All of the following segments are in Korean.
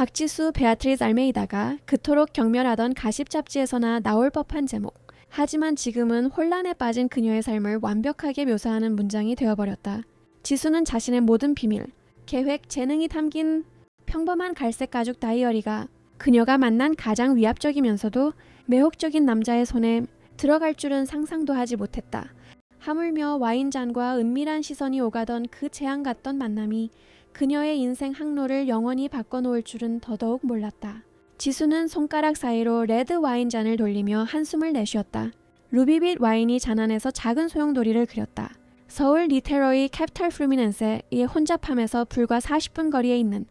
박지수, 베아트리스 알메이다가 그토록 경멸하던 가십 잡지에서나 나올 법한 제목. 하지만 지금은 혼란에 빠진 그녀의 삶을 완벽하게 묘사하는 문장이 되어버렸다. 지수는 자신의 모든 비밀, 계획, 재능이 담긴 평범한 갈색 가죽 다이어리가 그녀가 만난 가장 위압적이면서도 매혹적인 남자의 손에 들어갈 줄은 상상도 하지 못했다. 하물며 와인잔과 은밀한 시선이 오가던 그 재앙 같던 만남이 그녀의 인생 항로를 영원히 바꿔놓을 줄은 더더욱 몰랐다. 지수는 손가락 사이로 레드 와인잔을 돌리며 한숨을 내쉬었다. 루비빛 와인이 잔 안에서 작은 소용돌이를 그렸다. 서울 리테러리 캐피탈 플루미넨세의 혼잡함에서 불과 40분 거리에 있는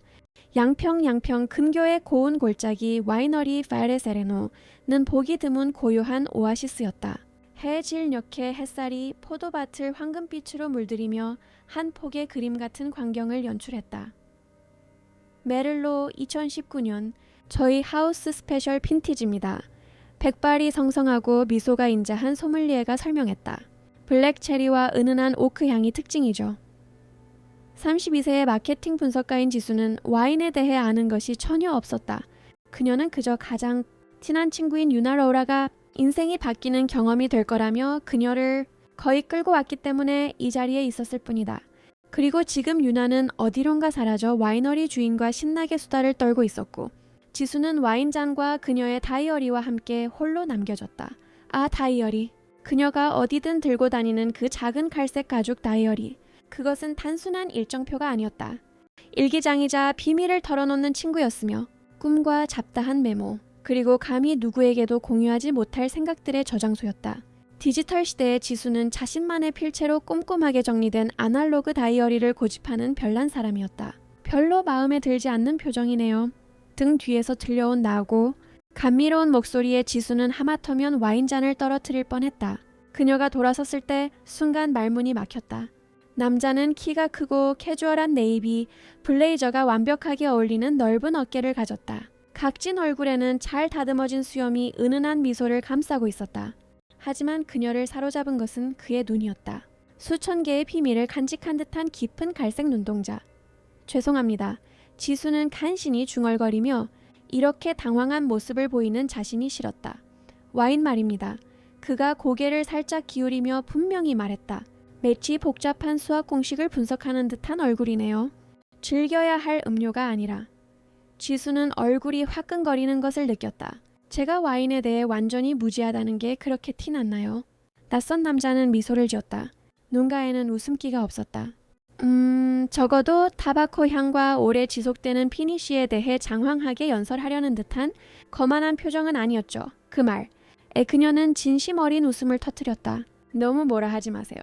양평 근교의 고운 골짜기 와이너리 파레 세레노는 보기 드문 고요한 오아시스였다. 해질 녘의 햇살이 포도밭을 황금빛으로 물들이며 한 폭의 그림 같은 광경을 연출했다. 메를로 2019년 저희 하우스 스페셜 핀티지입니다. 백발이 성성하고 미소가 인자한 소믈리에가 설명했다. 블랙체리와 은은한 오크 향이 특징이죠. 32세의 마케팅 분석가인 지수는 와인에 대해 아는 것이 전혀 없었다. 그녀는 그저 가장 친한 친구인 유나 러우라가 인생이 바뀌는 경험이 될 거라며 그녀를 거의 끌고 왔기 때문에 이 자리에 있었을 뿐이다. 그리고 지금 유나는 어디론가 사라져 와이너리 주인과 신나게 수다를 떨고 있었고 지수는 와인잔과 그녀의 다이어리와 함께 홀로 남겨졌다. 아, 다이어리. 그녀가 어디든 들고 다니는 그 작은 갈색 가죽 다이어리. 그것은 단순한 일정표가 아니었다. 일기장이자 비밀을 털어놓는 친구였으며 꿈과 잡다한 메모, 그리고 감히 누구에게도 공유하지 못할 생각들의 저장소였다. 디지털 시대의 지수는 자신만의 필체로 꼼꼼하게 정리된 아날로그 다이어리를 고집하는 별난 사람이었다. 별로 마음에 들지 않는 표정이네요. 등 뒤에서 들려온 나고 감미로운 목소리에 지수는 하마터면 와인잔을 떨어뜨릴 뻔했다. 그녀가 돌아섰을 때 순간 말문이 막혔다. 남자는 키가 크고 캐주얼한 네이비, 블레이저가 완벽하게 어울리는 넓은 어깨를 가졌다. 각진 얼굴에는 잘 다듬어진 수염이 은은한 미소를 감싸고 있었다. 하지만 그녀를 사로잡은 것은 그의 눈이었다. 수천 개의 비밀을 간직한 듯한 깊은 갈색 눈동자. 죄송합니다. 지수는 간신히 중얼거리며 이렇게 당황한 모습을 보이는 자신이 싫었다. 와인 말입니다. 그가 고개를 살짝 기울이며 분명히 말했다. 매치 복잡한 수학 공식을 분석하는 듯한 얼굴이네요. 즐겨야 할 음료가 아니라. 지수는 얼굴이 화끈거리는 것을 느꼈다. 제가 와인에 대해 완전히 무지하다는 게 그렇게 티났나요? 낯선 남자는 미소를 지었다. 눈가에는 웃음기가 없었다. 적어도 타바코 향과 오래 지속되는 피니쉬에 대해 장황하게 연설하려는 듯한 거만한 표정은 아니었죠. 그 말. 그녀는 진심 어린 웃음을 터뜨렸다. 너무 뭐라 하지 마세요.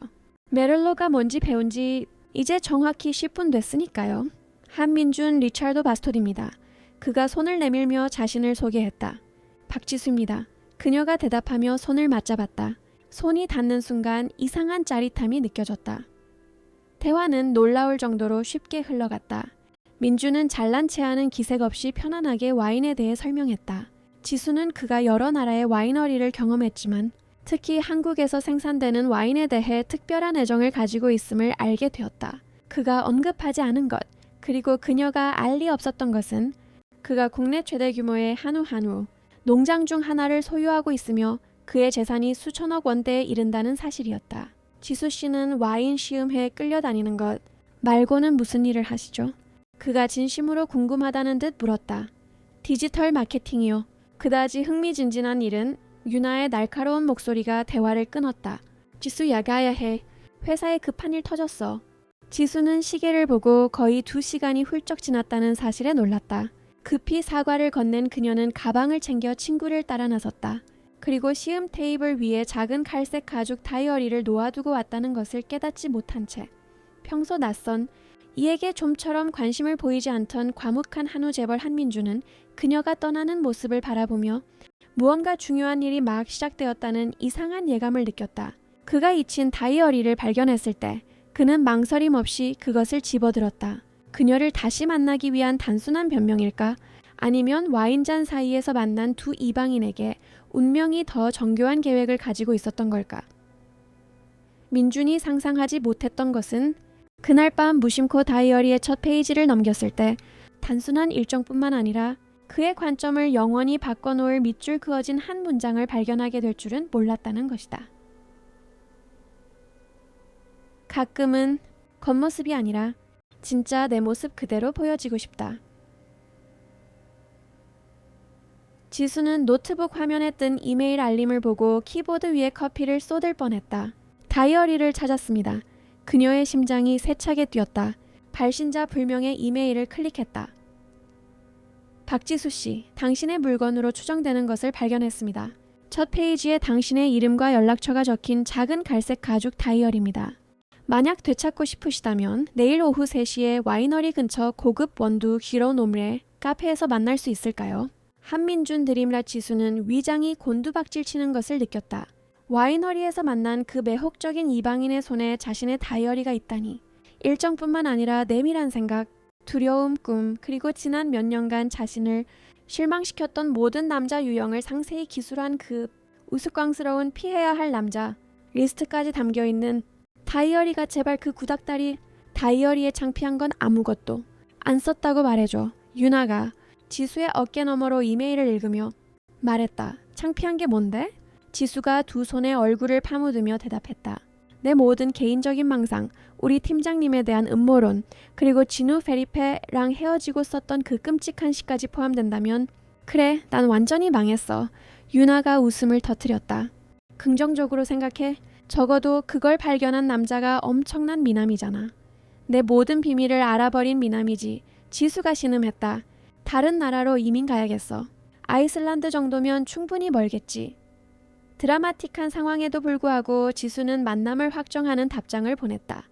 메를로가 뭔지 배운 지 이제 정확히 10분 됐으니까요. 한민준 리차르도 바스토디입니다. 그가 손을 내밀며 자신을 소개했다. 박지수입니다. 그녀가 대답하며 손을 맞잡았다. 손이 닿는 순간 이상한 짜릿함이 느껴졌다. 대화는 놀라울 정도로 쉽게 흘러갔다. 민주는 잘난 체하는 기색 없이 편안하게 와인에 대해 설명했다. 지수는 그가 여러 나라의 와이너리를 경험했지만 특히 한국에서 생산되는 와인에 대해 특별한 애정을 가지고 있음을 알게 되었다. 그가 언급하지 않은 것, 그리고 그녀가 알 리 없었던 것은 그가 국내 최대 규모의 한우 농장 중 하나를 소유하고 있으며 그의 재산이 수천억 원대에 이른다는 사실이었다. 지수 씨는 와인 시음회에 끌려다니는 것 말고는 무슨 일을 하시죠? 그가 진심으로 궁금하다는 듯 물었다. 디지털 마케팅이요. 그다지 흥미진진한 일은 유나의 날카로운 목소리가 대화를 끊었다. 지수 야가야 해. 회사에 급한 일 터졌어. 지수는 시계를 보고 거의 2시간이 훌쩍 지났다는 사실에 놀랐다. 급히 사과를 건넨 그녀는 가방을 챙겨 친구를 따라 나섰다. 그리고 시음 테이블 위에 작은 갈색 가죽 다이어리를 놓아두고 왔다는 것을 깨닫지 못한 채 평소 낯선 이에게 좀처럼 관심을 보이지 않던 과묵한 한우 재벌 한민주는 그녀가 떠나는 모습을 바라보며 무언가 중요한 일이 막 시작되었다는 이상한 예감을 느꼈다. 그가 잊힌 다이어리를 발견했을 때 그는 망설임 없이 그것을 집어들었다. 그녀를 다시 만나기 위한 단순한 변명일까? 아니면 와인잔 사이에서 만난 두 이방인에게 운명이 더 정교한 계획을 가지고 있었던 걸까? 민준이 상상하지 못했던 것은 그날 밤 무심코 다이어리의 첫 페이지를 넘겼을 때 단순한 일정뿐만 아니라 그의 관점을 영원히 바꿔놓을 밑줄 그어진 한 문장을 발견하게 될 줄은 몰랐다는 것이다. 가끔은 겉모습이 아니라 진짜 내 모습 그대로 보여지고 싶다. 지수는 노트북 화면에 뜬 이메일 알림을 보고 키보드 위에 커피를 쏟을 뻔했다. 다이어리를 찾았습니다. 그녀의 심장이 세차게 뛰었다. 발신자 불명의 이메일을 클릭했다. 박지수 씨, 당신의 물건으로 추정되는 것을 발견했습니다. 첫 페이지에 당신의 이름과 연락처가 적힌 작은 갈색 가죽 다이어리입니다. 만약 되찾고 싶으시다면 내일 오후 3시에 와이너리 근처 고급 원두 기로노므레 카페에서 만날 수 있을까요? 한민준 드림라 지수는 위장이 곤두박질 치는 것을 느꼈다. 와이너리에서 만난 그 매혹적인 이방인의 손에 자신의 다이어리가 있다니. 일정뿐만 아니라 내밀한 생각, 두려움, 꿈, 그리고 지난 몇 년간 자신을 실망시켰던 모든 남자 유형을 상세히 기술한 그 우스꽝스러운 피해야 할 남자 리스트까지 담겨있는 다이어리가 제발 그 구닥다리 다이어리에 창피한 건 아무것도 안 썼다고 말해줘. 유나가 지수의 어깨 너머로 이메일을 읽으며 말했다. 창피한 게 뭔데? 지수가 두 손에 얼굴을 파묻으며 대답했다. 내 모든 개인적인 망상, 우리 팀장님에 대한 음모론, 그리고 진우 페리페랑 헤어지고 썼던 그 끔찍한 시까지 포함된다면 그래, 난 완전히 망했어. 유나가 웃음을 터뜨렸다. 긍정적으로 생각해. 적어도 그걸 발견한 남자가 엄청난 미남이잖아. 내 모든 비밀을 알아버린 미남이지. 지수가 신음했다. 다른 나라로 이민 가야겠어. 아이슬란드 정도면 충분히 멀겠지. 드라마틱한 상황에도 불구하고 지수는 만남을 확정하는 답장을 보냈다.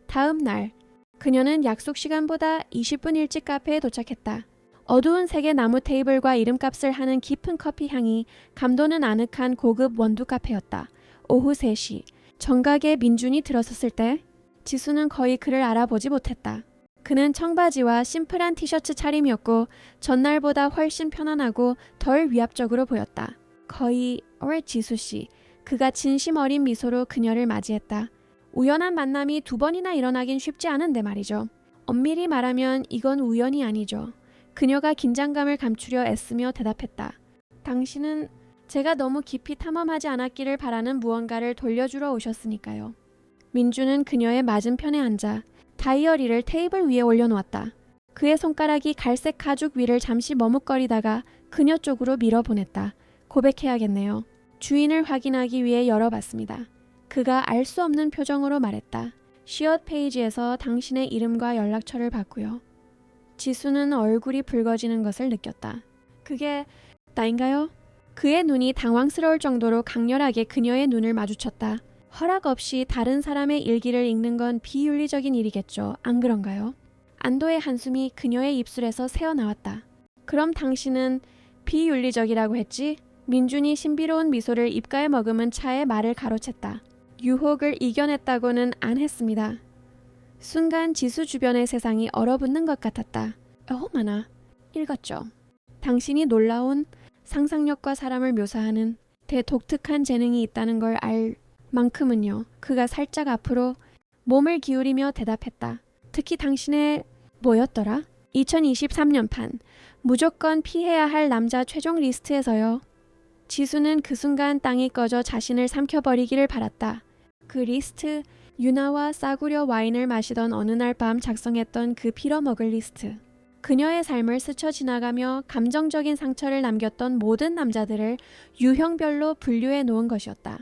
다음 날, 그녀는 약속 시간보다 20분 일찍 카페에 도착했다. 어두운 색의 나무 테이블과 이름값을 하는 깊은 커피 향이 감도는 아늑한 고급 원두 카페였다. 오후 3시, 정각에 민준이 들어섰을 때 지수는 거의 그를 알아보지 못했다. 그는 청바지와 심플한 티셔츠 차림이었고 전날보다 훨씬 편안하고 덜 위압적으로 보였다. 거의 지수씨, 그가 진심 어린 미소로 그녀를 맞이했다. 우연한 만남이 2번이나 일어나긴 쉽지 않은데 말이죠. 엄밀히 말하면 이건 우연이 아니죠. 그녀가 긴장감을 감추려 애쓰며 대답했다. 당신은 제가 너무 깊이 탐험하지 않았기를 바라는 무언가를 돌려주러 오셨으니까요. 민주는 그녀의 맞은편에 앉아 다이어리를 테이블 위에 올려놓았다. 그의 손가락이 갈색 가죽 위를 잠시 머뭇거리다가 그녀 쪽으로 밀어보냈다. 고백해야겠네요. 주인을 확인하기 위해 열어봤습니다. 그가 알 수 없는 표정으로 말했다. 시엇 페이지에서 당신의 이름과 연락처를 봤고요. 지수는 얼굴이 붉어지는 것을 느꼈다. 그게 나인가요? 그의 눈이 당황스러울 정도로 강렬하게 그녀의 눈을 마주쳤다. 허락 없이 다른 사람의 일기를 읽는 건 비윤리적인 일이겠죠. 안 그런가요? 안도의 한숨이 그녀의 입술에서 새어나왔다. 그럼 당신은 비윤리적이라고 했지? 민준이 신비로운 미소를 입가에 머금은 차에 말을 가로챘다. 유혹을 이겨냈다고는 안 했습니다. 순간 지수 주변의 세상이 얼어붙는 것 같았다. 어머나, 읽었죠. 당신이 놀라운 상상력과 사람을 묘사하는 대독특한 재능이 있다는 걸 알 만큼은요. 그가 살짝 앞으로 몸을 기울이며 대답했다. 특히 당신의 뭐였더라? 2023년판 무조건 피해야 할 남자 최종 리스트에서요. 지수는 그 순간 땅이 꺼져 자신을 삼켜버리기를 바랐다. 그 리스트, 유나와 싸구려 와인을 마시던 어느 날 밤 작성했던 그 빌어먹을 리스트. 그녀의 삶을 스쳐 지나가며 감정적인 상처를 남겼던 모든 남자들을 유형별로 분류해 놓은 것이었다.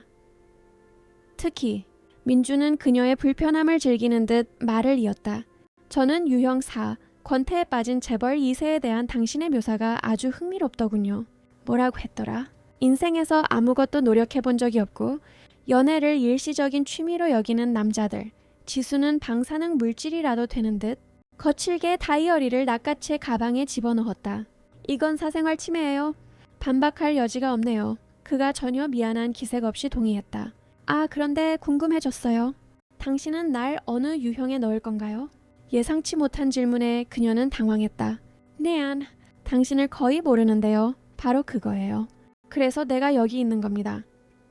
특히 민주는 그녀의 불편함을 즐기는 듯 말을 이었다. 저는 유형 4, 권태에 빠진 재벌 2세에 대한 당신의 묘사가 아주 흥미롭더군요. 뭐라고 했더라? 인생에서 아무것도 노력해본 적이 없고 연애를 일시적인 취미로 여기는 남자들. 지수는 방사능 물질이라도 되는 듯 거칠게 다이어리를 낚아채 가방에 집어넣었다. 이건 사생활 침해예요. 반박할 여지가 없네요. 그가 전혀 미안한 기색 없이 동의했다. 아, 그런데 궁금해졌어요. 당신은 날 어느 유형에 넣을 건가요? 예상치 못한 질문에 그녀는 당황했다. 네안, 당신을 거의 모르는데요. 바로 그거예요. 그래서 내가 여기 있는 겁니다.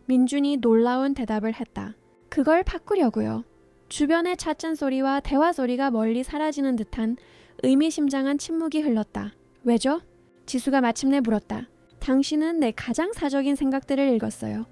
민준이 놀라운 대답을 했다. 그걸 바꾸려고요. 주변의 찻잔 소리와 대화 소리가 멀리 사라지는 듯한 의미심장한 침묵이 흘렀다. 왜죠? 지수가 마침내 물었다. 당신은 내 가장 사적인 생각들을 읽었어요.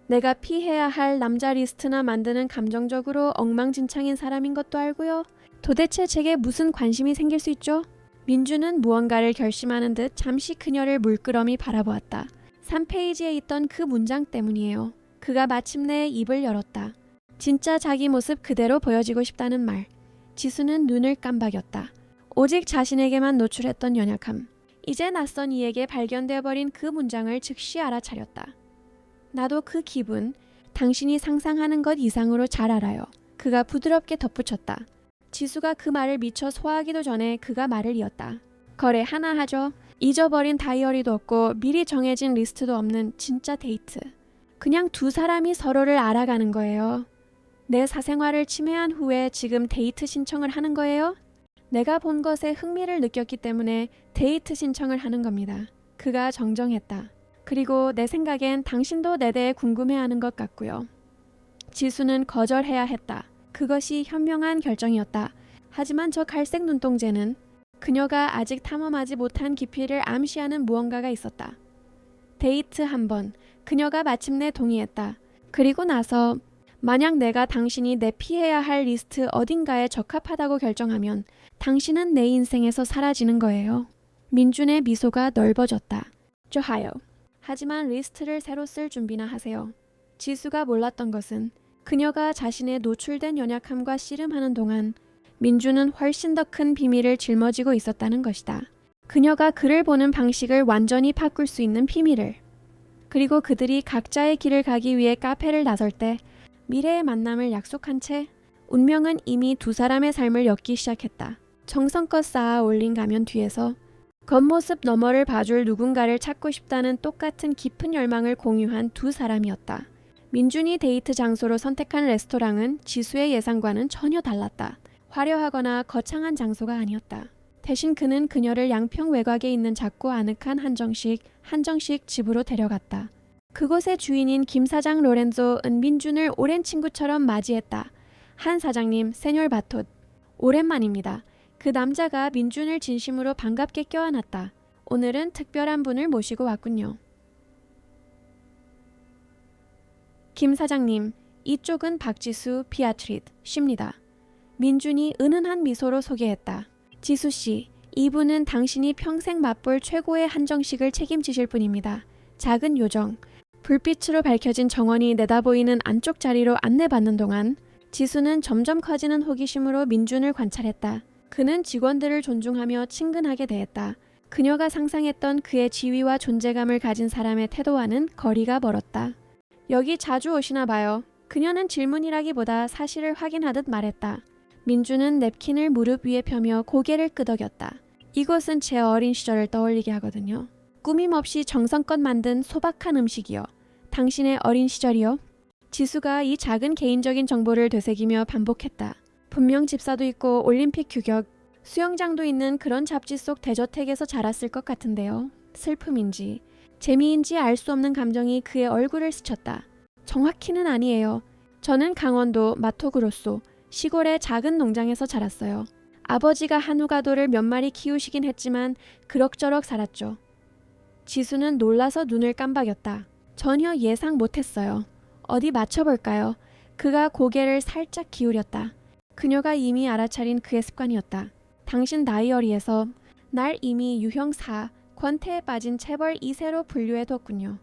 내가 피해야 할 남자 리스트나 만드는 감정적으로 엉망진창인 사람인 것도 알고요. 도대체 제게 무슨 관심이 생길 수 있죠? 민주는 무언가를 결심하는 듯 잠시 그녀를 물끄러미 바라보았다. 3페이지에 있던 그 문장 때문이에요. 그가 마침내 입을 열었다. 진짜 자기 모습 그대로 보여지고 싶다는 말. 지수는 눈을 깜박였다. 오직 자신에게만 노출했던 연약함. 이제 낯선 이에게 발견되어버린 그 문장을 즉시 알아차렸다. 나도 그 기분, 당신이 상상하는 것 이상으로 잘 알아요. 그가 부드럽게 덧붙였다. 지수가 그 말을 미처 소화하기도 전에 그가 말을 이었다. 거래 하나 하죠. 잊어버린 다이어리도 없고 미리 정해진 리스트도 없는 진짜 데이트. 그냥 두 사람이 서로를 알아가는 거예요. 내 사생활을 침해한 후에 지금 데이트 신청을 하는 거예요? 내가 본 것에 흥미를 느꼈기 때문에 데이트 신청을 하는 겁니다. 그가 정정했다. 그리고 내 생각엔 당신도 내 대해 궁금해하는 것 같고요. 지수는 거절해야 했다. 그것이 현명한 결정이었다. 하지만 저 갈색 눈동자는 그녀가 아직 탐험하지 못한 깊이를 암시하는 무언가가 있었다. 데이트 한 번, 그녀가 마침내 동의했다. 그리고 나서 만약 내가 당신이 내 피해야 할 리스트 어딘가에 적합하다고 결정하면 당신은 내 인생에서 사라지는 거예요. 민준의 미소가 넓어졌다. 좋아요. 하지만 리스트를 새로 쓸 준비나 하세요. 지수가 몰랐던 것은 그녀가 자신의 노출된 연약함과 씨름하는 동안 민주는 훨씬 더 큰 비밀을 짊어지고 있었다는 것이다. 그녀가 그를 보는 방식을 완전히 바꿀 수 있는 비밀을. 그리고 그들이 각자의 길을 가기 위해 카페를 나설 때 미래의 만남을 약속한 채 운명은 이미 두 사람의 삶을 엮기 시작했다. 정성껏 쌓아 올린 가면 뒤에서 겉모습 너머를 봐줄 누군가를 찾고 싶다는 똑같은 깊은 열망을 공유한 두 사람이었다. 민준이 데이트 장소로 선택한 레스토랑은 지수의 예상과는 전혀 달랐다. 화려하거나 거창한 장소가 아니었다. 대신 그는 그녀를 양평 외곽에 있는 작고 아늑한 한정식 집으로 데려갔다. 그곳의 주인인 김 사장 로렌조는 민준을 오랜 친구처럼 맞이했다. 한 사장님, 세뇨르 바톳. 오랜만입니다. 그 남자가 민준을 진심으로 반갑게 껴안았다. 오늘은 특별한 분을 모시고 왔군요. 김 사장님, 이쪽은 박지수 비아트릿 씨입니다. 민준이 은은한 미소로 소개했다. 지수 씨, 이분은 당신이 평생 맛볼 최고의 한정식을 책임지실 분입니다. 작은 요정, 불빛으로 밝혀진 정원이 내다보이는 안쪽 자리로 안내받는 동안 지수는 점점 커지는 호기심으로 민준을 관찰했다. 그는 직원들을 존중하며 친근하게 대했다. 그녀가 상상했던 그의 지위와 존재감을 가진 사람의 태도와는 거리가 멀었다. 여기 자주 오시나 봐요. 그녀는 질문이라기보다 사실을 확인하듯 말했다. 민준은 냅킨을 무릎 위에 펴며 고개를 끄덕였다. 이곳은 제 어린 시절을 떠올리게 하거든요. 꾸밈없이 정성껏 만든 소박한 음식이요. 당신의 어린 시절이요? 지수가 이 작은 개인적인 정보를 되새기며 반복했다. 분명 집사도 있고 올림픽 규격, 수영장도 있는 그런 잡지 속 대저택에서 자랐을 것 같은데요. 슬픔인지 재미인지 알 수 없는 감정이 그의 얼굴을 스쳤다. 정확히는 아니에요. 저는 강원도 마토그로소 시골의 작은 농장에서 자랐어요. 아버지가 한우가도를 몇 마리 키우시긴 했지만 그럭저럭 살았죠. 지수는 놀라서 눈을 깜박였다. 전혀 예상 못했어요. 어디 맞춰볼까요? 그가 고개를 살짝 기울였다. 그녀가 이미 알아차린 그의 습관이었다. 당신 다이어리에서 날 이미 유형 4, 권태에 빠진 체벌 2세로 분류해뒀군요.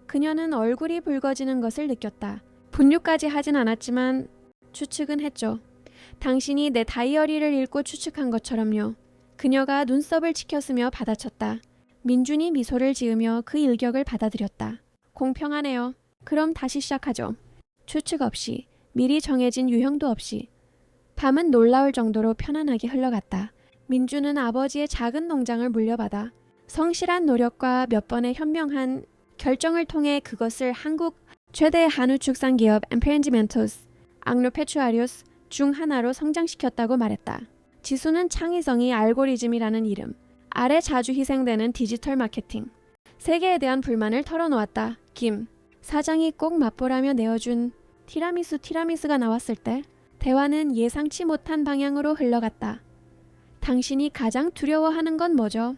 그녀는 얼굴이 붉어지는 것을 느꼈다. 분류까지 하진 않았지만 추측은 했죠. 당신이 내 다이어리를 읽고 추측한 것처럼요. 그녀가 눈썹을 치켰으며 받아쳤다. 민준이 미소를 지으며 그 일격을 받아들였다. 공평하네요. 그럼 다시 시작하죠. 추측 없이, 미리 정해진 유형도 없이. 밤은 놀라울 정도로 편안하게 흘러갔다. 민준은 아버지의 작은 농장을 물려받아 성실한 노력과 몇 번의 현명한 결정을 통해 그것을 한국 최대 한우 축산 기업 엠페렌지멘토스 앙로페추아리우스 중 하나로 성장시켰다고 말했다. 지수는 창의성이 알고리즘이라는 이름, 아래 자주 희생되는 디지털 마케팅, 세계에 대한 불만을 털어놓았다. 김 사장이 꼭 맛보라며 내어준 티라미수가 나왔을 때 대화는 예상치 못한 방향으로 흘러갔다. 당신이 가장 두려워하는 건 뭐죠?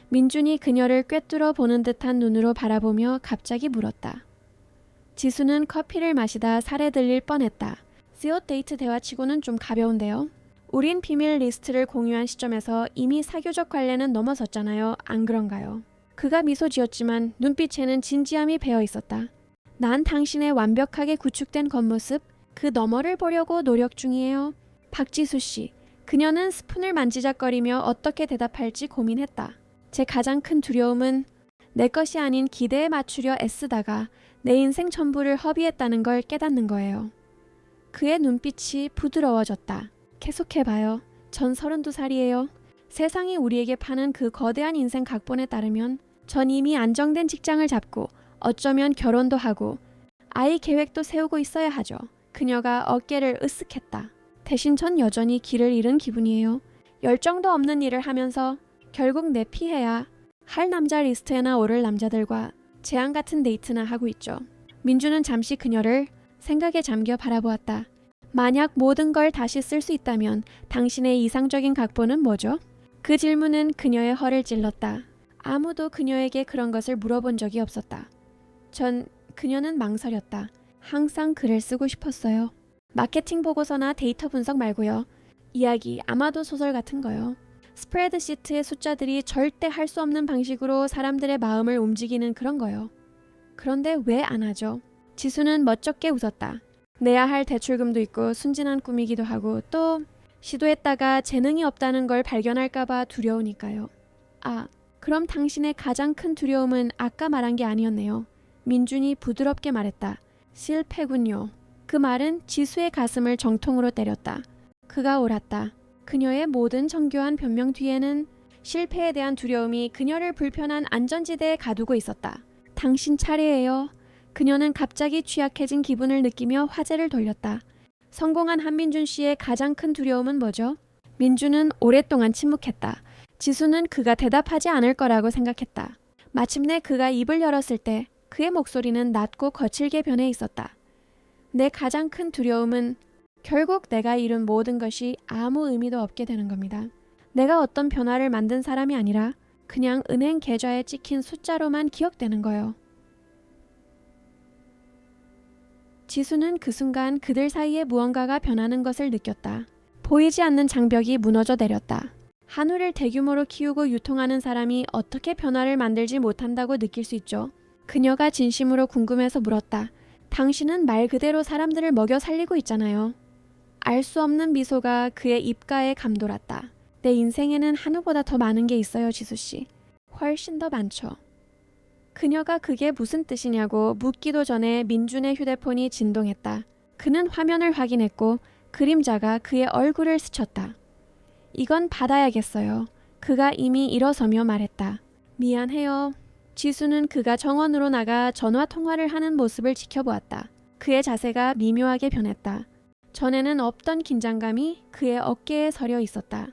민준이 그녀를 꿰뚫어 보는 듯한 눈으로 바라보며 갑자기 물었다. 지수는 커피를 마시다 살에 들릴 뻔했다. 시옷 데이트 대화치고는 좀 가벼운데요. 우린 비밀 리스트를 공유한 시점에서 이미 사교적 관례는 넘어섰잖아요. 안 그런가요? 그가 미소 지었지만 눈빛에는 진지함이 배어 있었다. 난 당신의 완벽하게 구축된 겉모습, 그 너머를 보려고 노력 중이에요. 박지수 씨. 그녀는 스푼을 만지작거리며 어떻게 대답할지 고민했다. 제 가장 큰 두려움은 내 것이 아닌 기대에 맞추려 애쓰다가 내 인생 전부를 허비했다는 걸 깨닫는 거예요. 그의 눈빛이 부드러워졌다. 계속해봐요. 전 32살이에요. 세상이 우리에게 파는 그 거대한 인생 각본에 따르면 전 이미 안정된 직장을 잡고 어쩌면 결혼도 하고 아이 계획도 세우고 있어야 하죠. 그녀가 어깨를 으쓱했다. 대신 전 여전히 길을 잃은 기분이에요. 열정도 없는 일을 하면서 결국 내 피해야 할 남자 리스트에나 오를 남자들과 재앙 같은 데이트나 하고 있죠. 민주는 잠시 그녀를 생각에 잠겨 바라보았다. 만약 모든 걸 다시 쓸 수 있다면 당신의 이상적인 각본은 뭐죠? 그 질문은 그녀의 허를 찔렀다. 아무도 그녀에게 그런 것을 물어본 적이 없었다. 그녀는 망설였다. 항상 글을 쓰고 싶었어요. 마케팅 보고서나 데이터 분석 말고요. 이야기, 아마도 소설 같은 거요. 스프레드시트의 숫자들이 절대 할 수 없는 방식으로 사람들의 마음을 움직이는 그런 거요. 그런데 왜 안 하죠? 지수는 멋쩍게 웃었다. 내야 할 대출금도 있고 순진한 꿈이기도 하고 또 시도했다가 재능이 없다는 걸 발견할까봐 두려우니까요. 아, 그럼 당신의 가장 큰 두려움은 아까 말한 게 아니었네요. 민준이 부드럽게 말했다. 실패군요. 그 말은 지수의 가슴을 정통으로 때렸다. 그가 옳았다. 그녀의 모든 정교한 변명 뒤에는 실패에 대한 두려움이 그녀를 불편한 안전지대에 가두고 있었다. 당신 차례예요. 그녀는 갑자기 취약해진 기분을 느끼며 화제를 돌렸다. 성공한 한민준 씨의 가장 큰 두려움은 뭐죠? 민준은 오랫동안 침묵했다. 지수는 그가 대답하지 않을 거라고 생각했다. 마침내 그가 입을 열었을 때 그의 목소리는 낮고 거칠게 변해 있었다. 내 가장 큰 두려움은 결국 내가 이룬 모든 것이 아무 의미도 없게 되는 겁니다. 내가 어떤 변화를 만든 사람이 아니라 그냥 은행 계좌에 찍힌 숫자로만 기억되는 거요. 지수는 그 순간 그들 사이에 무언가가 변하는 것을 느꼈다. 보이지 않는 장벽이 무너져 내렸다. 한우를 대규모로 키우고 유통하는 사람이 어떻게 변화를 만들지 못한다고 느낄 수 있죠? 그녀가 진심으로 궁금해서 물었다. 당신은 말 그대로 사람들을 먹여 살리고 있잖아요. 알 수 없는 미소가 그의 입가에 감돌았다. 내 인생에는 한우보다 더 많은 게 있어요, 지수씨. 훨씬 더 많죠. 그녀가 그게 무슨 뜻이냐고 묻기도 전에 민준의 휴대폰이 진동했다. 그는 화면을 확인했고 그림자가 그의 얼굴을 스쳤다. 이건 받아야겠어요. 그가 이미 일어서며 말했다. 미안해요. 지수는 그가 정원으로 나가 전화 통화를 하는 모습을 지켜보았다. 그의 자세가 미묘하게 변했다. 전에는 없던 긴장감이 그의 어깨에 서려 있었다.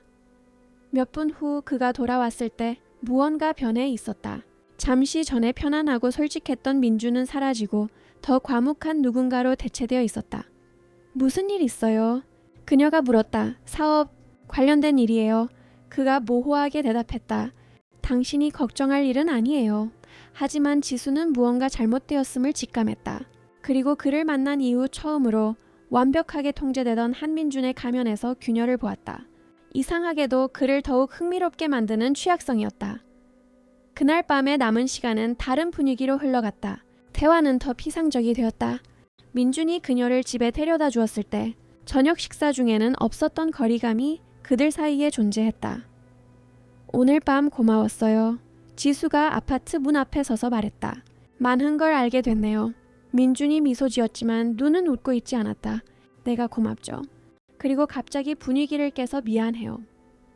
몇 분 후 그가 돌아왔을 때 무언가 변해 있었다. 잠시 전에 편안하고 솔직했던 민주는 사라지고 더 과묵한 누군가로 대체되어 있었다. 무슨 일 있어요? 그녀가 물었다. 사업 관련된 일이에요. 그가 모호하게 대답했다. 당신이 걱정할 일은 아니에요. 하지만 지수는 무언가 잘못되었음을 직감했다. 그리고 그를 만난 이후 처음으로 완벽하게 통제되던 한민준의 가면에서 균열을 보았다. 이상하게도 그를 더욱 흥미롭게 만드는 취약성이었다. 그날 밤의 남은 시간은 다른 분위기로 흘러갔다. 대화는 더 피상적이 되었다. 민준이 그녀를 집에 데려다 주었을 때 저녁 식사 중에는 없었던 거리감이 그들 사이에 존재했다. 오늘 밤 고마웠어요. 지수가 아파트 문 앞에 서서 말했다. 많은 걸 알게 됐네요. 민준이 미소 지었지만 눈은 웃고 있지 않았다. 내가 고맙죠. 그리고 갑자기 분위기를 깨서 미안해요.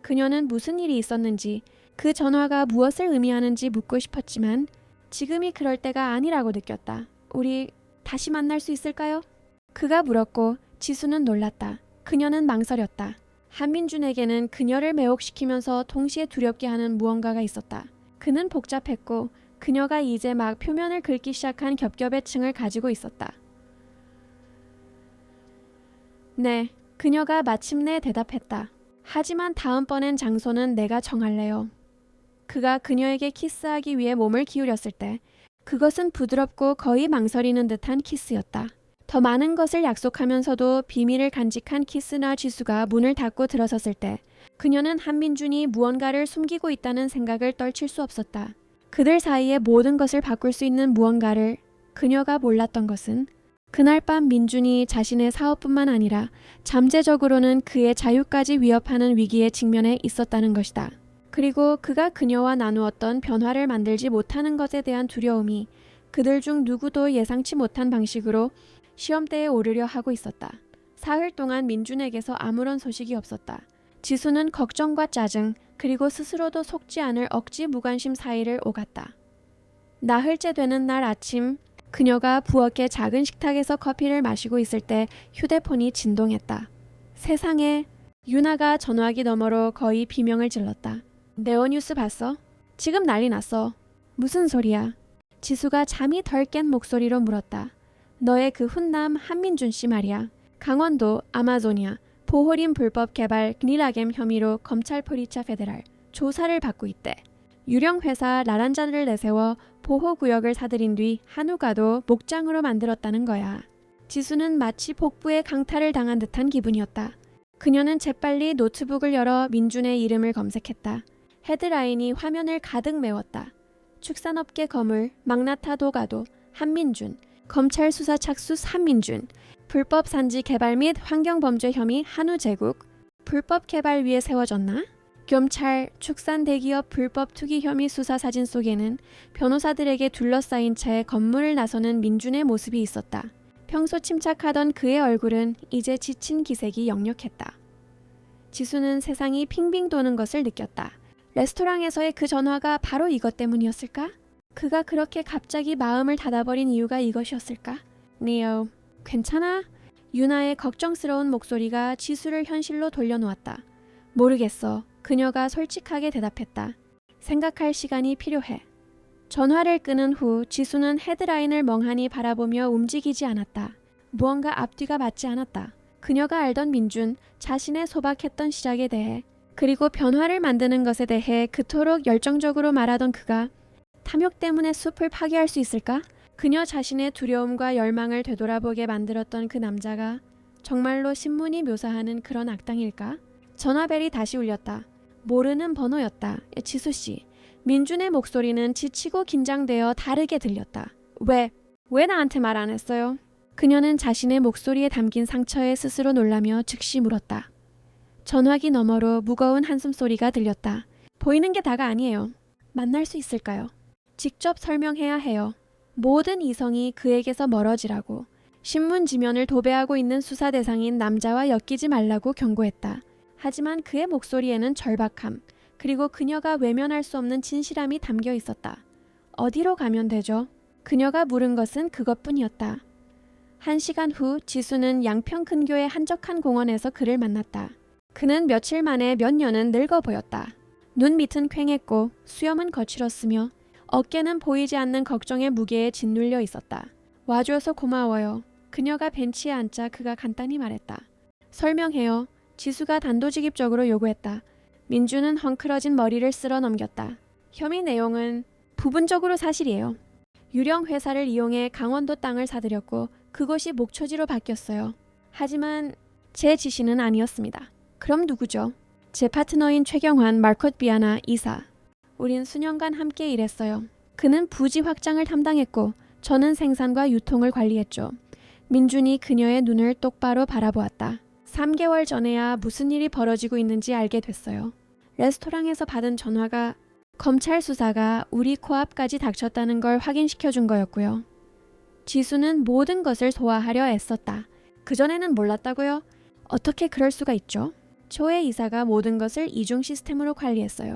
그녀는 무슨 일이 있었는지 그 전화가 무엇을 의미하는지 묻고 싶었지만 지금이 그럴 때가 아니라고 느꼈다. 우리 다시 만날 수 있을까요? 그가 물었고 지수는 놀랐다. 그녀는 망설였다. 한민준에게는 그녀를 매혹시키면서 동시에 두렵게 하는 무언가가 있었다. 그는 복잡했고 그녀가 이제 막 표면을 긁기 시작한 겹겹의 층을 가지고 있었다. 네, 그녀가 마침내 대답했다. 하지만 다음번엔 장소는 내가 정할래요. 그가 그녀에게 키스하기 위해 몸을 기울였을 때 그것은 부드럽고 거의 망설이는 듯한 키스였다. 더 많은 것을 약속하면서도 비밀을 간직한 키스나 지수가 문을 닫고 들어섰을 때 그녀는 한민준이 무언가를 숨기고 있다는 생각을 떨칠 수 없었다. 그들 사이의 모든 것을 바꿀 수 있는 무언가를 그녀가 몰랐던 것은 그날 밤 민준이 자신의 사업뿐만 아니라 잠재적으로는 그의 자유까지 위협하는 위기에 직면해 있었다는 것이다. 그리고 그가 그녀와 나누었던 변화를 만들지 못하는 것에 대한 두려움이 그들 중 누구도 예상치 못한 방식으로 시험대에 오르려 하고 있었다. 사흘 동안 민준에게서 아무런 소식이 없었다. 지수는 걱정과 짜증 그리고 스스로도 속지 않을 억지 무관심 사이를 오갔다. 나흘째 되는 날 아침 그녀가 부엌의 작은 식탁에서 커피를 마시고 있을 때 휴대폰이 진동했다. 세상에, 유나가 전화기 너머로 거의 비명을 질렀다. 네오뉴스 봤어? 지금 난리 났어. 무슨 소리야? 지수가 잠이 덜 깬 목소리로 물었다. 너의 그 훈남 한민준 씨 말이야. 강원도 아마조니아 보호림 불법 개발 니라겜 혐의로 검찰 프리차 페데랄 조사를 받고 있대. 유령 회사 라란자를 내세워 보호구역을 사들인 뒤 한우가도 목장으로 만들었다는 거야. 지수는 마치 복부에 강탈을 당한 듯한 기분이었다. 그녀는 재빨리 노트북을 열어 민준의 이름을 검색했다. 헤드라인이 화면을 가득 메웠다. 축산업계 거물, 망나타 도가도, 한민준, 검찰 수사 착수 한민준, 불법 산지 개발 및 환경범죄 혐의 한우제국, 불법 개발 위에 세워졌나? 검찰, 축산 대기업 불법 투기 혐의 수사 사진 속에는 변호사들에게 둘러싸인 채 건물을 나서는 민준의 모습이 있었다. 평소 침착하던 그의 얼굴은 이제 지친 기색이 역력했다. 지수는 세상이 핑핑 도는 것을 느꼈다. 레스토랑에서의 그 전화가 바로 이것 때문이었을까? 그가 그렇게 갑자기 마음을 닫아버린 이유가 이것이었을까? 네오, 괜찮아? 유나의 걱정스러운 목소리가 지수를 현실로 돌려놓았다. 모르겠어. 그녀가 솔직하게 대답했다. 생각할 시간이 필요해. 전화를 끊은 후 지수는 헤드라인을 멍하니 바라보며 움직이지 않았다. 무언가 앞뒤가 맞지 않았다. 그녀가 알던 민준, 자신의 소박했던 시작에 대해 그리고 변화를 만드는 것에 대해 그토록 열정적으로 말하던 그가 탐욕 때문에 숲을 파괴할 수 있을까? 그녀 자신의 두려움과 열망을 되돌아보게 만들었던 그 남자가 정말로 신문이 묘사하는 그런 악당일까? 전화벨이 다시 울렸다. 모르는 번호였다. 지수씨. 민준의 목소리는 지치고 긴장되어 다르게 들렸다. 왜 나한테 말 안 했어요? 그녀는 자신의 목소리에 담긴 상처에 스스로 놀라며 즉시 물었다. 전화기 너머로 무거운 한숨소리가 들렸다. 보이는 게 다가 아니에요. 만날 수 있을까요? 직접 설명해야 해요. 모든 이성이 그에게서 멀어지라고. 신문 지면을 도배하고 있는 수사 대상인 남자와 엮이지 말라고 경고했다. 하지만 그의 목소리에는 절박함, 그리고 그녀가 외면할 수 없는 진실함이 담겨 있었다. 어디로 가면 되죠? 그녀가 물은 것은 그것뿐이었다. 1시간 후 지수는 양평 근교의 한적한 공원에서 그를 만났다. 그는 며칠 만에 몇 년은 늙어 보였다. 눈 밑은 퀭했고 수염은 거칠었으며 어깨는 보이지 않는 걱정의 무게에 짓눌려 있었다. 와줘서 고마워요. 그녀가 벤치에 앉자 그가 간단히 말했다. 설명해요. 지수가 단도직입적으로 요구했다. 민준은 헝클어진 머리를 쓸어 넘겼다. 혐의 내용은 부분적으로 사실이에요. 유령 회사를 이용해 강원도 땅을 사들였고 그곳이 목초지로 바뀌었어요. 하지만 제 지시는 아니었습니다. 그럼 누구죠? 제 파트너인 최경환 마르콧 비아나 이사. 우린 수년간 함께 일했어요. 그는 부지 확장을 담당했고 저는 생산과 유통을 관리했죠. 민준이 그녀의 눈을 똑바로 바라보았다. 3개월 전에야 무슨 일이 벌어지고 있는지 알게 됐어요. 레스토랑에서 받은 전화가 검찰 수사가 우리 코앞까지 닥쳤다는 걸 확인시켜준 거였고요. 지수는 모든 것을 소화하려 애썼다. 그전에는 몰랐다고요? 어떻게 그럴 수가 있죠? 초의 이사가 모든 것을 이중 시스템으로 관리했어요.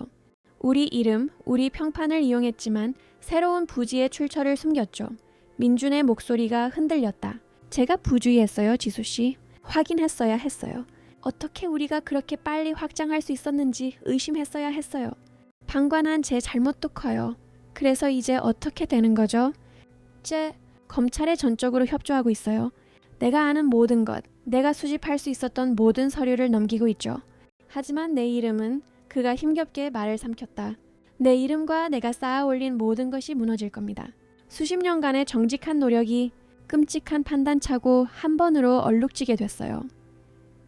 우리 이름, 우리 평판을 이용했지만 새로운 부지의 출처를 숨겼죠. 민준의 목소리가 흔들렸다. 제가 부주의했어요, 지수씨. 확인했어야 했어요. 어떻게 우리가 그렇게 빨리 확장할 수 있었는지 의심했어야 했어요. 방관한 제 잘못도 커요. 그래서 이제 어떻게 되는 거죠? 검찰에 전적으로 협조하고 있어요. 내가 아는 모든 것, 내가 수집할 수 있었던 모든 서류를 넘기고 있죠. 하지만 내 이름은 그가 힘겹게 말을 삼켰다. 내 이름과 내가 쌓아 올린 모든 것이 무너질 겁니다. 수십 년간의 정직한 노력이 끔찍한 판단차고 한 번으로 얼룩지게 됐어요.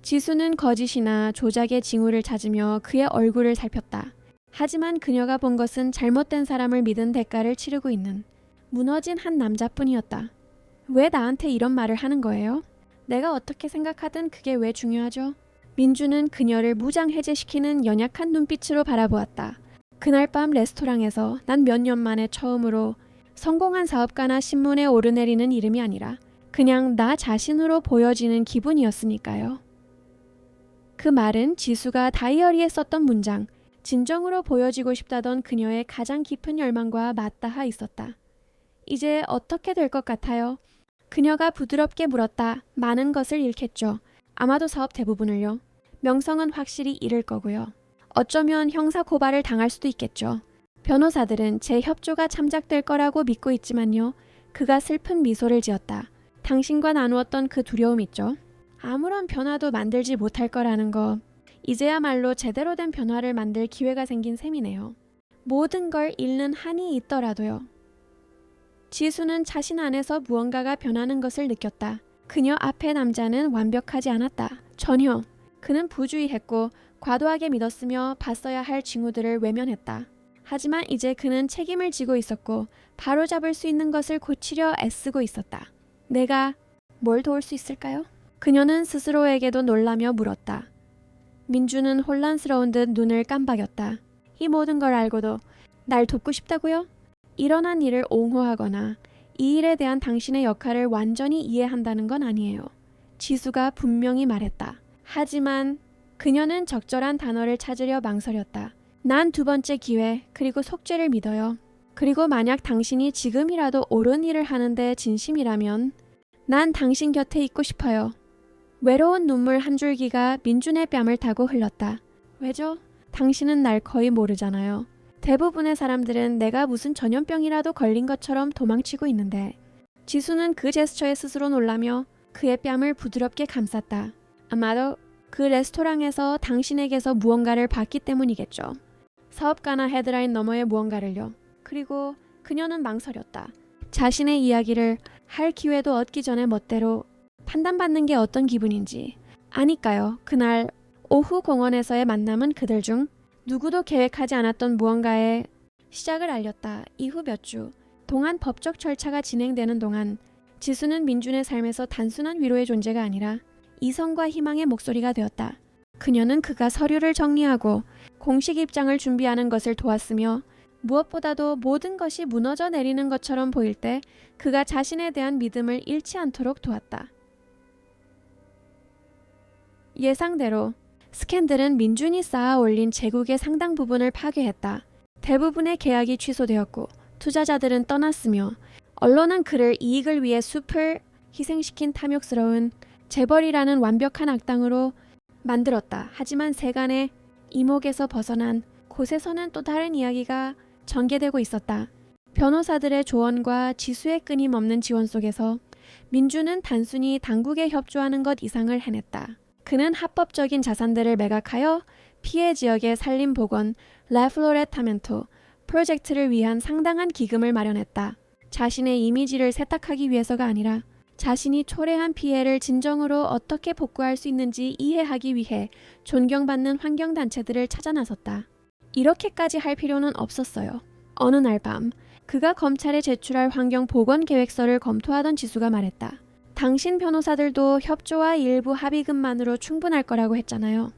지수는 거짓이나 조작의 징후를 찾으며 그의 얼굴을 살폈다. 하지만 그녀가 본 것은 잘못된 사람을 믿은 대가를 치르고 있는 무너진 한 남자뿐이었다. 왜 나한테 이런 말을 하는 거예요? 내가 어떻게 생각하든 그게 왜 중요하죠? 민주는 그녀를 무장해제시키는 연약한 눈빛으로 바라보았다. 그날 밤 레스토랑에서 난 몇 년 만에 처음으로 성공한 사업가나 신문에 오르내리는 이름이 아니라 그냥 나 자신으로 보여지는 기분이었으니까요. 그 말은 지수가 다이어리에 썼던 문장, 진정으로 보여지고 싶다던 그녀의 가장 깊은 열망과 맞닿아 있었다. 이제 어떻게 될 것 같아요? 그녀가 부드럽게 물었다. 많은 것을 잃겠죠. 아마도 사업 대부분을요. 명성은 확실히 잃을 거고요. 어쩌면 형사 고발을 당할 수도 있겠죠. 변호사들은 제 협조가 참작될 거라고 믿고 있지만요. 그가 슬픈 미소를 지었다. 당신과 나누었던 그 두려움 있죠? 아무런 변화도 만들지 못할 거라는 거. 이제야말로 제대로 된 변화를 만들 기회가 생긴 셈이네요. 모든 걸 잃는 한이 있더라도요. 지수는 자신 안에서 무언가가 변하는 것을 느꼈다. 그녀 앞의 남자는 완벽하지 않았다. 전혀. 그는 부주의했고 과도하게 믿었으며 봤어야 할 징후들을 외면했다. 하지만 이제 그는 책임을 지고 있었고 바로잡을 수 있는 것을 고치려 애쓰고 있었다. 내가 뭘 도울 수 있을까요? 그녀는 스스로에게도 놀라며 물었다. 민주는 혼란스러운 듯 눈을 깜박였다. 이 모든 걸 알고도 날 돕고 싶다고요? 일어난 일을 옹호하거나 이 일에 대한 당신의 역할을 완전히 이해한다는 건 아니에요. 지수가 분명히 말했다. 하지만 그녀는 적절한 단어를 찾으려 망설였다. 난 두 번째 기회 그리고 속죄를 믿어요. 그리고 만약 당신이 지금이라도 옳은 일을 하는데 진심이라면 난 당신 곁에 있고 싶어요. 외로운 눈물 한 줄기가 민준의 뺨을 타고 흘렀다. 왜죠? 당신은 날 거의 모르잖아요. 대부분의 사람들은 내가 무슨 전염병이라도 걸린 것처럼 도망치고 있는데 지수는 그 제스처에 스스로 놀라며 그의 뺨을 부드럽게 감쌌다. 아마도 그 레스토랑에서 당신에게서 무언가를 봤기 때문이겠죠. 사업가나 헤드라인 너머의 무언가를요. 그리고 그녀는 망설였다. 자신의 이야기를 할 기회도 얻기 전에 멋대로 판단받는 게 어떤 기분인지 아니까요. 그날 오후 공원에서의 만남은 그들 중 누구도 계획하지 않았던 무언가의 시작을 알렸다. 이후 몇 주 동안 법적 절차가 진행되는 동안 지수는 민준의 삶에서 단순한 위로의 존재가 아니라 이성과 희망의 목소리가 되었다. 그녀는 그가 서류를 정리하고 공식 입장을 준비하는 것을 도왔으며 무엇보다도 모든 것이 무너져 내리는 것처럼 보일 때 그가 자신에 대한 믿음을 잃지 않도록 도왔다. 예상대로 스캔들은 민준이 쌓아 올린 제국의 상당 부분을 파괴했다. 대부분의 계약이 취소되었고 투자자들은 떠났으며 언론은 그를 이익을 위해 숲을 희생시킨 탐욕스러운 재벌이라는 완벽한 악당으로 만들었다. 하지만 세간의 이목에서 벗어난 곳에서는 또 다른 이야기가 전개되고 있었다. 변호사들의 조언과 지수의 끊임없는 지원 속에서 민주는 단순히 당국에 협조하는 것 이상을 해냈다. 그는 합법적인 자산들을 매각하여 피해 지역의 산림보건 라플로레타멘토 프로젝트를 위한 상당한 기금을 마련했다. 자신의 이미지를 세탁하기 위해서가 아니라 자신이 초래한 피해를 진정으로 어떻게 복구할 수 있는지 이해하기 위해 존경받는 환경단체들을 찾아 나섰다. 이렇게까지 할 필요는 없었어요. 어느 날 밤 그가 검찰에 제출할 환경보건계획서를 검토하던 지수가 말했다. 당신 변호사들도 협조와 일부 합의금만으로 충분할 거라고 했잖아요.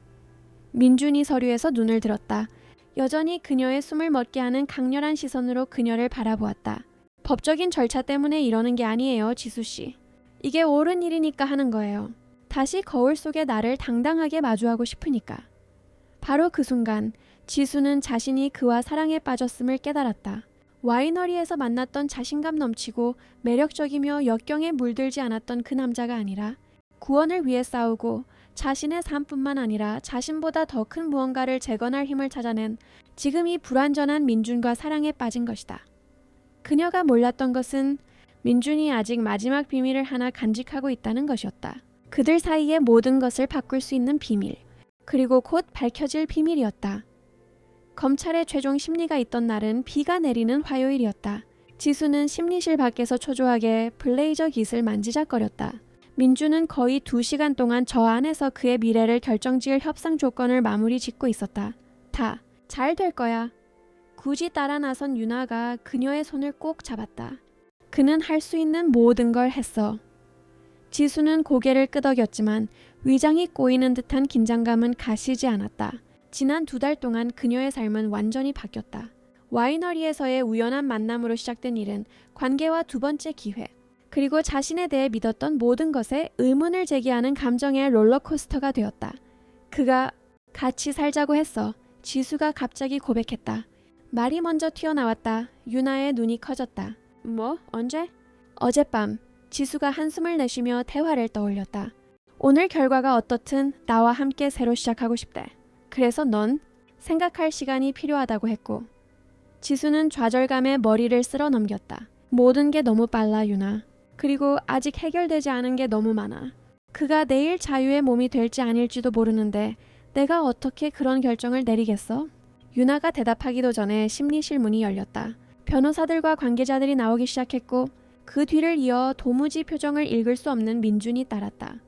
민준이 서류에서 눈을 들었다. 여전히 그녀의 숨을 멎게 하는 강렬한 시선으로 그녀를 바라보았다. 법적인 절차 때문에 이러는 게 아니에요, 지수씨. 이게 옳은 일이니까 하는 거예요. 다시 거울 속에 나를 당당하게 마주하고 싶으니까. 바로 그 순간 지수는 자신이 그와 사랑에 빠졌음을 깨달았다. 와이너리에서 만났던 자신감 넘치고 매력적이며 역경에 물들지 않았던 그 남자가 아니라 구원을 위해 싸우고 자신의 삶뿐만 아니라 자신보다 더 큰 무언가를 재건할 힘을 찾아낸 지금 이 불완전한 민준과 사랑에 빠진 것이다. 그녀가 몰랐던 것은 민준이 아직 마지막 비밀을 하나 간직하고 있다는 것이었다. 그들 사이의 모든 것을 바꿀 수 있는 비밀. 그리고 곧 밝혀질 비밀이었다. 검찰의 최종 심리가 있던 날은 비가 내리는 화요일이었다. 지수는 심리실 밖에서 초조하게 블레이저 깃을 만지작거렸다. 민주는 거의 2시간 동안 저 안에서 그의 미래를 결정지을 협상 조건을 마무리 짓고 있었다. 다 잘 될 거야. 굳이 따라 나선 유나가 그녀의 손을 꼭 잡았다. 그는 할 수 있는 모든 걸 했어. 지수는 고개를 끄덕였지만 위장이 꼬이는 듯한 긴장감은 가시지 않았다. 지난 2달 동안 그녀의 삶은 완전히 바뀌었다. 와이너리에서의 우연한 만남으로 시작된 일은 관계와 2번째 기회, 그리고 자신에 대해 믿었던 모든 것에 의문을 제기하는 감정의 롤러코스터가 되었다. 그가 같이 살자고 했어. 지수가 갑자기 고백했다. 말이 먼저 튀어나왔다. 유나의 눈이 커졌다. 뭐? 언제? 어젯밤. 지수가 한숨을 내쉬며 대화를 떠올렸다. 오늘 결과가 어떻든 나와 함께 새로 시작하고 싶대. 그래서 넌 생각할 시간이 필요하다고 했고. 지수는 좌절감에 머리를 쓸어 넘겼다. 모든 게 너무 빨라, 유나. 그리고 아직 해결되지 않은 게 너무 많아. 그가 내일 자유의 몸이 될지 아닐지도 모르는데 내가 어떻게 그런 결정을 내리겠어? 유나가 대답하기도 전에 심리실 문이 열렸다. 변호사들과 관계자들이 나오기 시작했고 그 뒤를 이어 도무지 표정을 읽을 수 없는 민준이 따랐다.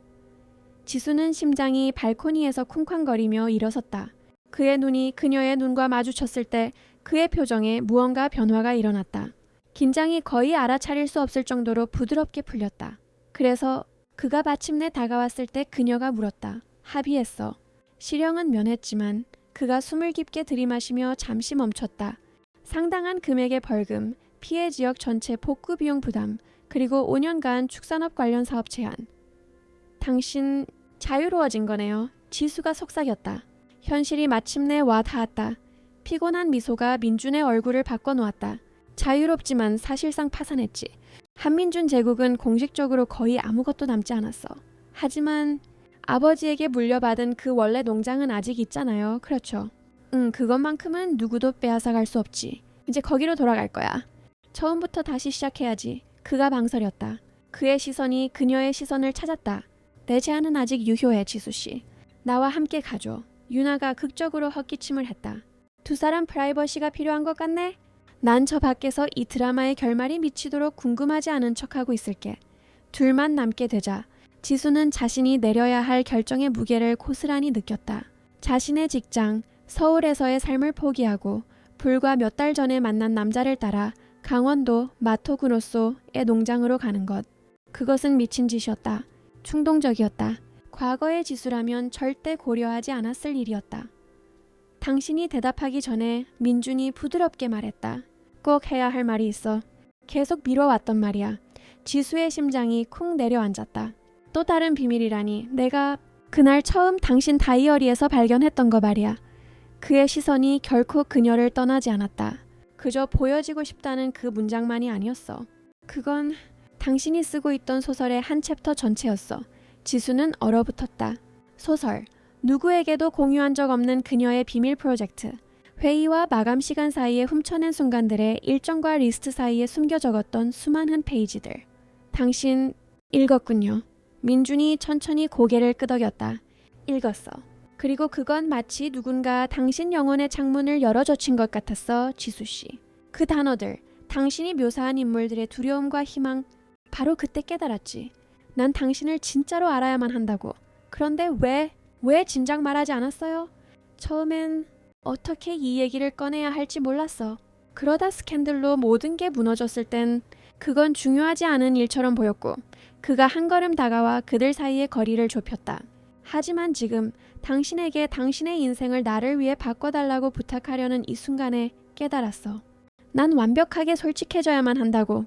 지수는 심장이 발코니에서 쿵쾅거리며 일어섰다. 그의 눈이 그녀의 눈과 마주쳤을 때 그의 표정에 무언가 변화가 일어났다. 긴장이 거의 알아차릴 수 없을 정도로 부드럽게 풀렸다. 그래서 그가 마침내 다가왔을 때 그녀가 물었다. 합의했어. 실형은 면했지만 그가 숨을 깊게 들이마시며 잠시 멈췄다. 상당한 금액의 벌금, 피해 지역 전체 복구 비용 부담, 그리고 5년간 축산업 관련 사업 제한. 당신 자유로워진 거네요. 지수가 속삭였다. 현실이 마침내 와 닿았다. 피곤한 미소가 민준의 얼굴을 바꿔놓았다. 자유롭지만 사실상 파산했지. 한민준 제국은 공식적으로 거의 아무것도 남지 않았어. 하지만 아버지에게 물려받은 그 원래 농장은 아직 있잖아요. 그렇죠. 그것만큼은 누구도 빼앗아갈 수 없지. 이제 거기로 돌아갈 거야. 처음부터 다시 시작해야지. 그가 망설였다. 그의 시선이 그녀의 시선을 찾았다. 내 제안은 아직 유효해, 지수씨. 나와 함께 가줘. 유나가 극적으로 헛기침을 했다. 2사람 프라이버시가 필요한 것 같네? 난 저 밖에서 이 드라마의 결말이 미치도록 궁금하지 않은 척하고 있을게. 둘만 남게 되자. 지수는 자신이 내려야 할 결정의 무게를 고스란히 느꼈다. 자신의 직장, 서울에서의 삶을 포기하고 불과 몇 달 전에 만난 남자를 따라 강원도 마토그로소의 농장으로 가는 것. 그것은 미친 짓이었다. 충동적이었다. 과거의 지수라면 절대 고려하지 않았을 일이었다. 당신이 대답하기 전에 민준이 부드럽게 말했다. 꼭 해야 할 말이 있어. 계속 미뤄왔던 말이야. 지수의 심장이 쿵 내려앉았다. 또 다른 비밀이라니. 내가 그날 처음 당신 다이어리에서 발견했던 거 말이야. 그의 시선이 결코 그녀를 떠나지 않았다. 그저 보여지고 싶다는 그 문장만이 아니었어. 그건 당신이 쓰고 있던 소설의 한 챕터 전체였어. 지수는 얼어붙었다. 소설. 누구에게도 공유한 적 없는 그녀의 비밀 프로젝트. 회의와 마감 시간 사이에 훔쳐낸 순간들의 일정과 리스트 사이에 숨겨 적었던 수많은 페이지들. 당신 읽었군요. 민준이 천천히 고개를 끄덕였다. 읽었어. 그리고 그건 마치 누군가 당신 영혼의 창문을 열어젖힌 것 같았어, 지수씨. 그 단어들, 당신이 묘사한 인물들의 두려움과 희망, 바로 그때 깨달았지. 난 당신을 진짜로 알아야만 한다고. 그런데 왜 진작 말하지 않았어요? 처음엔 어떻게 이 얘기를 꺼내야 할지 몰랐어. 그러다 스캔들로 모든 게 무너졌을 땐 그건 중요하지 않은 일처럼 보였고 그가 한 걸음 다가와 그들 사이의 거리를 좁혔다. 하지만 지금 당신에게 당신의 인생을 나를 위해 바꿔달라고 부탁하려는 이 순간에 깨달았어. 난 완벽하게 솔직해져야만 한다고.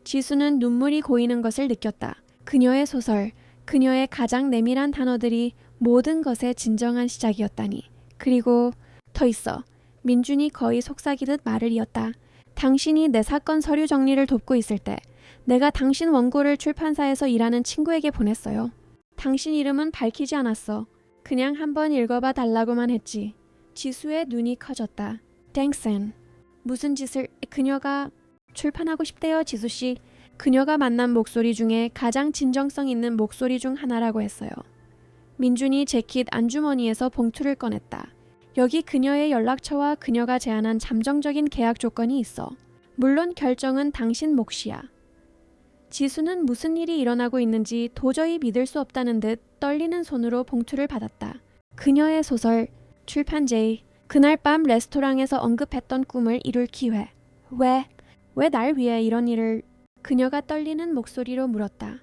지수는 눈물이 고이는 것을 느꼈다. 그녀의 소설, 그녀의 가장 내밀한 단어들이 모든 것의 진정한 시작이었다니. 그리고 더 있어. 민준이 거의 속삭이듯 말을 이었다. 당신이 내 사건 서류 정리를 돕고 있을 때 내가 당신 원고를 출판사에서 일하는 친구에게 보냈어요. 당신 이름은 밝히지 않았어. 그냥 한번 읽어봐 달라고만 했지. 지수의 눈이 커졌다. 땡센. 무슨 짓을... 그녀가 출판하고 싶대요, 지수씨. 그녀가 만난 목소리 중에 가장 진정성 있는 목소리 중 하나라고 했어요. 민준이 재킷 안주머니에서 봉투를 꺼냈다. 여기 그녀의 연락처와 그녀가 제안한 잠정적인 계약 조건이 있어. 물론 결정은 당신 몫이야. 지수는 무슨 일이 일어나고 있는지 도저히 믿을 수 없다는 듯 떨리는 손으로 봉투를 받았다. 그녀의 소설 출판 제이. 그날 밤 레스토랑에서 언급했던 꿈을 이룰 기회. 왜 날 위해 이런 일을... 그녀가 떨리는 목소리로 물었다.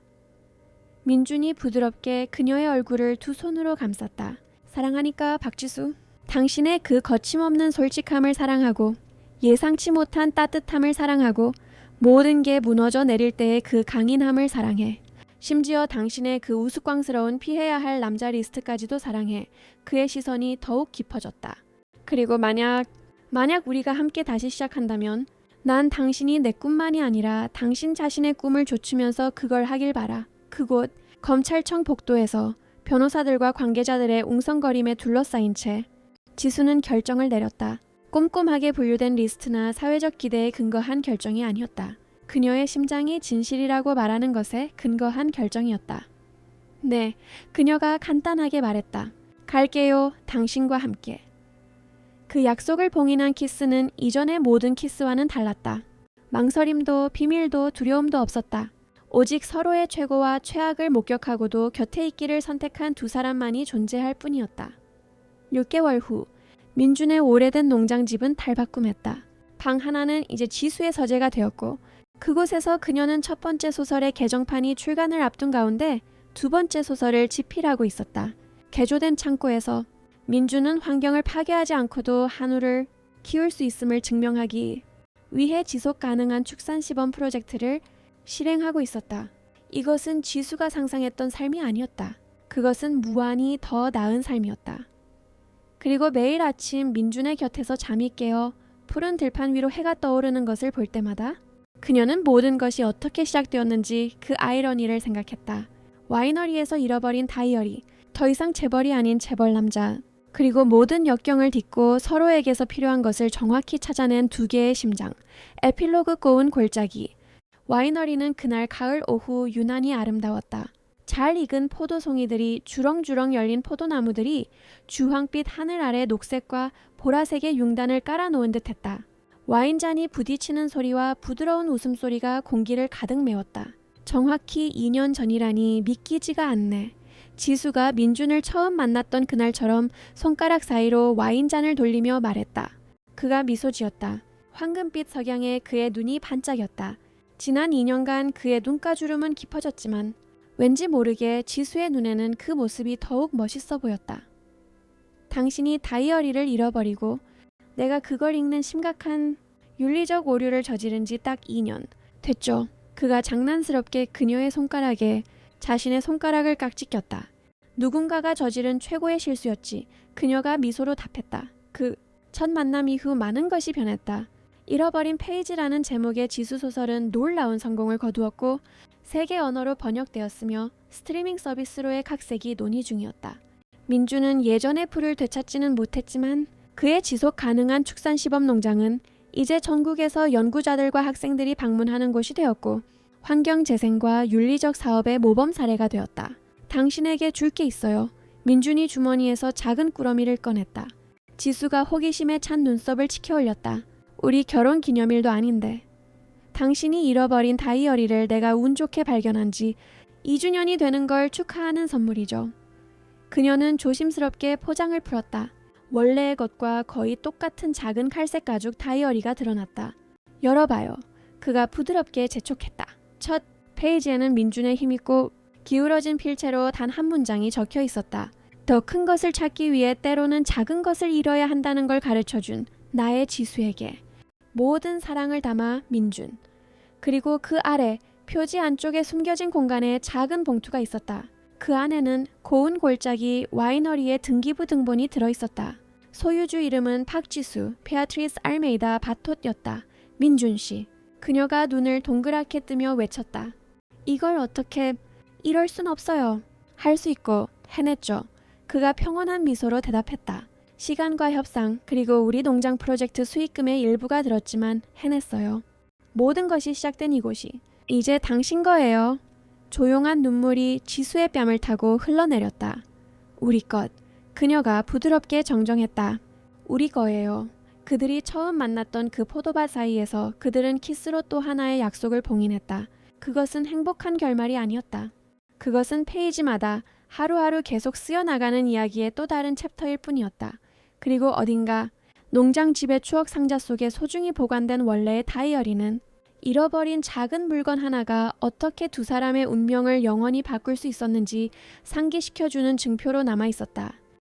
민준이 부드럽게 그녀의 얼굴을 두 손으로 감쌌다. 사랑하니까 박지수. 당신의 그 거침없는 솔직함을 사랑하고 예상치 못한 따뜻함을 사랑하고 모든 게 무너져 내릴 때의 그 강인함을 사랑해. 심지어 당신의 그 우스꽝스러운 피해야 할 남자 리스트까지도 사랑해. 그의 시선이 더욱 깊어졌다. 그리고 만약 우리가 함께 다시 시작한다면 난 당신이 내 꿈만이 아니라 당신 자신의 꿈을 좇으면서 그걸 하길 바라. 그곳 검찰청 복도에서 변호사들과 관계자들의 웅성거림에 둘러싸인 채 지수는 결정을 내렸다. 꼼꼼하게 분류된 리스트나 사회적 기대에 근거한 결정이 아니었다. 그녀의 심장이 진실이라고 말하는 것에 근거한 결정이었다. 네, 그녀가 간단하게 말했다. 갈게요, 당신과 함께. 그 약속을 봉인한 키스는 이전의 모든 키스와는 달랐다. 망설임도 비밀도 두려움도 없었다. 오직 서로의 최고와 최악을 목격하고도 곁에 있기를 선택한 두 사람만이 존재할 뿐이었다. 6개월 후 민준의 오래된 농장집은 탈바꿈했다. 방 하나는 이제 지수의 서재가 되었고 그곳에서 그녀는 첫 번째 소설의 개정판이 출간을 앞둔 가운데 두 번째 소설을 집필하고 있었다. 개조된 창고에서 민준은 환경을 파괴하지 않고도 한우를 키울 수 있음을 증명하기 위해 지속 가능한 축산 시범 프로젝트를 실행하고 있었다. 이것은 지수가 상상했던 삶이 아니었다. 그것은 무한히 더 나은 삶이었다. 그리고 매일 아침 민준의 곁에서 잠이 깨어 푸른 들판 위로 해가 떠오르는 것을 볼 때마다 그녀는 모든 것이 어떻게 시작되었는지 그 아이러니를 생각했다. 와이너리에서 잃어버린 다이어리, 더 이상 재벌이 아닌 재벌 남자, 그리고 모든 역경을 딛고 서로에게서 필요한 것을 정확히 찾아낸 두 개의 심장, 에필로그 꼬운 골짜기. 와이너리는 그날 가을 오후 유난히 아름다웠다. 잘 익은 포도송이들이 주렁주렁 열린 포도나무들이 주황빛 하늘 아래 녹색과 보라색의 융단을 깔아놓은 듯했다. 와인잔이 부딪히는 소리와 부드러운 웃음소리가 공기를 가득 메웠다. 정확히 2년 전이라니 믿기지가 않네. 지수가 민준을 처음 만났던 그날처럼 손가락 사이로 와인잔을 돌리며 말했다. 그가 미소 지었다. 황금빛 석양에 그의 눈이 반짝였다. 지난 2년간 그의 눈가주름은 깊어졌지만 왠지 모르게 지수의 눈에는 그 모습이 더욱 멋있어 보였다. 당신이 다이어리를 잃어버리고 내가 그걸 읽는 심각한 윤리적 오류를 저지른 지 딱 2년 됐죠. 그가 장난스럽게 그녀의 손가락에 자신의 손가락을 깍지 꼈다. 누군가가 저지른 최고의 실수였지. 그녀가 미소로 답했다. 그 첫 만남 이후 많은 것이 변했다. 잃어버린 페이지라는 제목의 지수 소설은 놀라운 성공을 거두었고 세계 언어로 번역되었으며 스트리밍 서비스로의 각색이 논의 중이었다. 민준은 예전의 풀을 되찾지는 못했지만 그의 지속 가능한 축산 시범 농장은 이제 전국에서 연구자들과 학생들이 방문하는 곳이 되었고 환경재생과 윤리적 사업의 모범 사례가 되었다. 당신에게 줄 게 있어요. 민준이 주머니에서 작은 꾸러미를 꺼냈다. 지수가 호기심에 찬 눈썹을 치켜 올렸다. 우리 결혼 기념일도 아닌데. 당신이 잃어버린 다이어리를 내가 운 좋게 발견한 지 2주년이 되는 걸 축하하는 선물이죠. 그녀는 조심스럽게 포장을 풀었다. 원래의 것과 거의 똑같은 작은 칼색 가죽 다이어리가 드러났다. 열어봐요. 그가 부드럽게 재촉했다. 첫 페이지에는 민준의 힘있고 기울어진 필체로 단 한 문장이 적혀 있었다. 더 큰 것을 찾기 위해 때로는 작은 것을 잃어야 한다는 걸 가르쳐준 나의 지수에게. 모든 사랑을 담아 민준. 그리고 그 아래 표지 안쪽에 숨겨진 공간에 작은 봉투가 있었다. 그 안에는 고운 골짜기 와이너리의 등기부 등본이 들어있었다. 소유주 이름은 박지수, 베아트리스 알메이다 바톳였다. 민준 씨. 그녀가 눈을 동그랗게 뜨며 외쳤다. 이걸 어떻게... 이럴 순 없어요. 할 수 있고 해냈죠. 그가 평온한 미소로 대답했다. 시간과 협상 그리고 우리 농장 프로젝트 수익금의 일부가 들었지만 해냈어요. 모든 것이 시작된 이곳이 이제 당신 거예요. 조용한 눈물이 지수의 뺨을 타고 흘러내렸다. 우리 것. 그녀가 부드럽게 정정했다. 우리 거예요. 그들이 처음 만났던 그 포도밭 사이에서 그들은 키스로 또 하나의 약속을 봉인했다. 그것은 행복한 결말이 아니었다. 그것은 페이지마다 하루하루 계속 쓰여나가는 이야기의 또 다른 챕터일 뿐이었다. 그리고 어딘가 농장집의 추억 상자 속에 소중히 보관된 원래의 다이어리는 잃어버린 작은 물건 하나가 어떻게 두 사람의 운명을 영원히 바꿀 수 있었는지 상기시켜주는 증표로 남아 있었다.